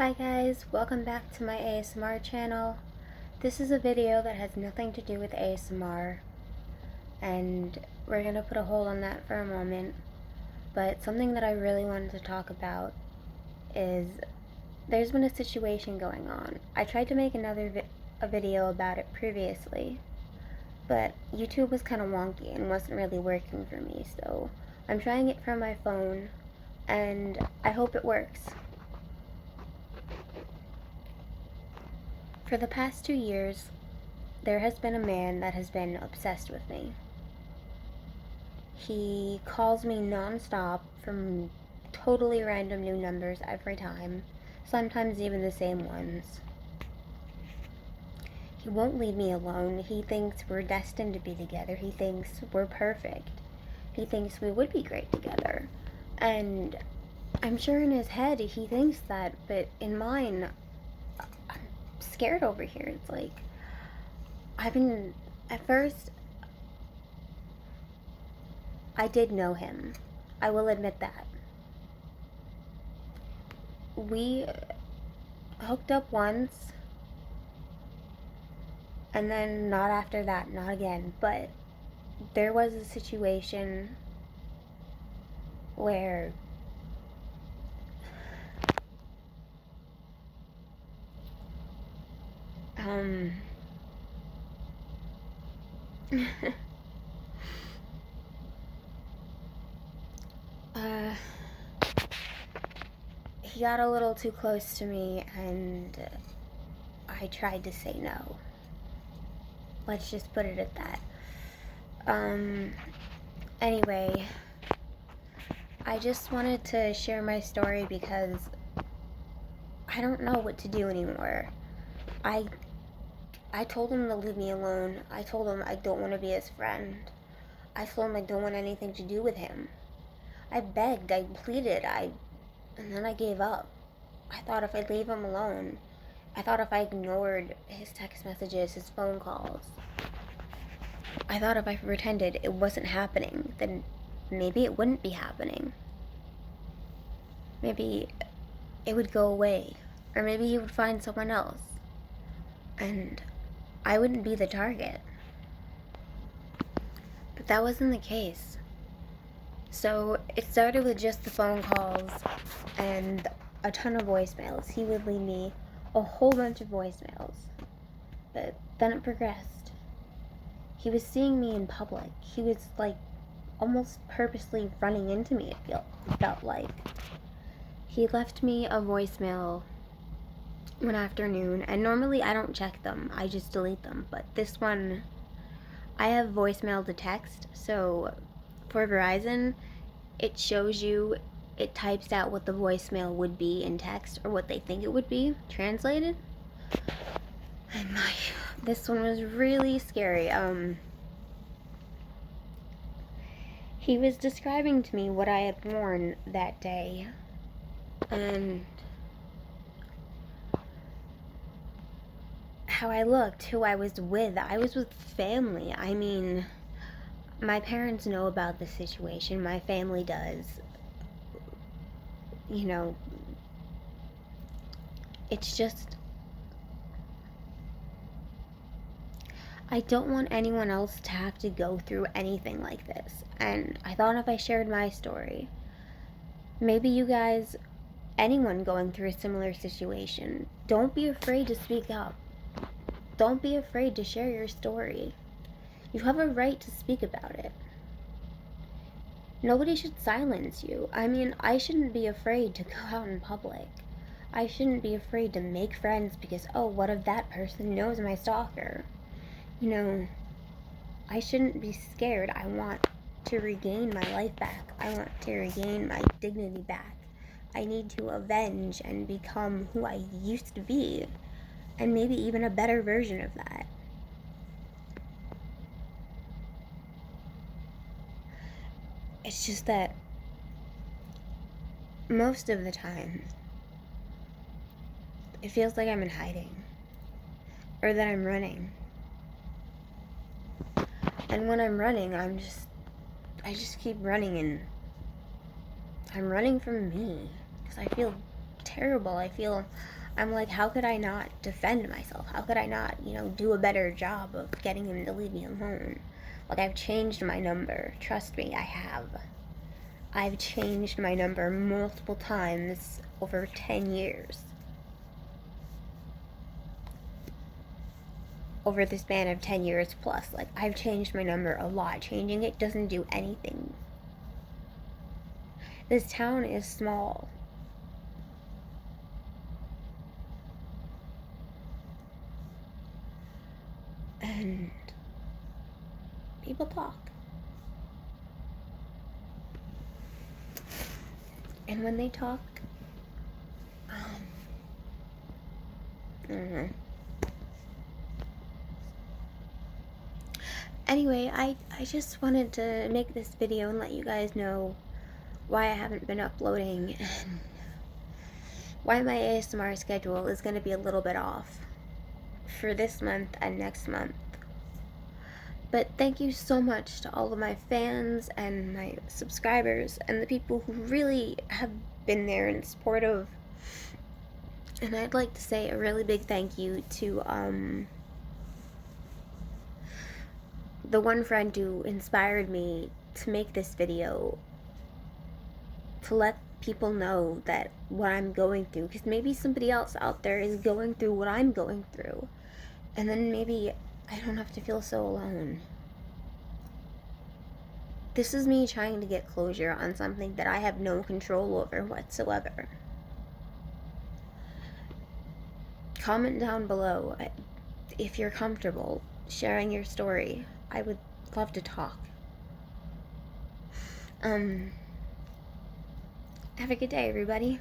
Hi guys, welcome back to my ASMR channel. This is a video that has nothing to do with ASMR, and we're gonna put a hold on that for a moment. But something that I really wanted to talk about is there's been a situation going on. I tried to make a video about it previously, but YouTube was kind of wonky and wasn't really working for me, so I'm trying it from my phone, and I hope it works. For the past 2 years, there has been a man that has been obsessed with me. He calls me non-stop from totally random new numbers every time, sometimes even the same ones. He won't leave me alone. He thinks we're destined to be together. He thinks we're perfect. He thinks we would be great together. And I'm sure in his head he thinks that, but in mine, scared over here. It's like, at first, I did know him. I will admit that. We hooked up once, and then not after that, not again, but there was a situation where he got a little too close to me, and I tried to say no. Let's just put it at that. Anyway, I just wanted to share my story because I don't know what to do anymore. I told him to leave me alone. I told him I don't want to be his friend. I told him I don't want anything to do with him. I begged, I pleaded, and then I gave up. I thought if I leave him alone, I thought if I ignored his text messages, his phone calls, I thought if I pretended it wasn't happening, then maybe it wouldn't be happening. Maybe it would go away, or maybe he would find someone else, and I wouldn't be the target. But that wasn't the case. So it started with just the phone calls and a ton of voicemails. He would leave me a whole bunch of voicemails. But then it progressed. He was seeing me in public. He was like almost purposely running into me, it felt like. He left me a voicemail one afternoon, and normally I don't check them, I just delete them, but this one, I have voicemail to text, so for Verizon, it shows you, it types out what the voicemail would be in text, or what they think it would be, translated, and this one was really scary. He was describing to me what I had worn that day, and how I looked, who I was with. I was with family. I mean, my parents know about the situation. My family does. You know, it's just, I don't want anyone else to have to go through anything like this. And I thought if I shared my story, maybe you guys, anyone going through a similar situation, don't be afraid to speak up. Don't be afraid to share your story. You have a right to speak about it. Nobody should silence you. I mean, I shouldn't be afraid to go out in public. I shouldn't be afraid to make friends because, oh, what if that person knows my stalker? You know, I shouldn't be scared. I want to regain my life back. I want to regain my dignity back. I need to avenge and become who I used to be. And maybe even a better version of that. It's just that most of the time, it feels like I'm in hiding. Or that I'm running. And when I'm running, I just keep running, and I'm running from me. Because I feel terrible. I'm like, how could I not defend myself? How could I not, do a better job of getting him to leave me alone? Like, I've changed my number. Trust me, I have. I've changed my number multiple times over 10 years. Over the span of 10 years plus. Like, I've changed my number a lot. Changing it doesn't do anything. This town is small. And people talk. And when they talk, I don't know. Anyway, I just wanted to make this video and let you guys know why I haven't been uploading and why my ASMR schedule is going to be a little bit off for this month and next month. But thank you so much to all of my fans and my subscribers and the people who really have been there and supportive. And I'd like to say a really big thank you to the one friend who inspired me to make this video, to let people know that what I'm going through, because maybe somebody else out there is going through what I'm going through, and then maybe I don't have to feel so alone. This is me trying to get closure on something that I have no control over whatsoever. Comment down below if you're comfortable sharing your story. I would love to talk. Have a good day, everybody.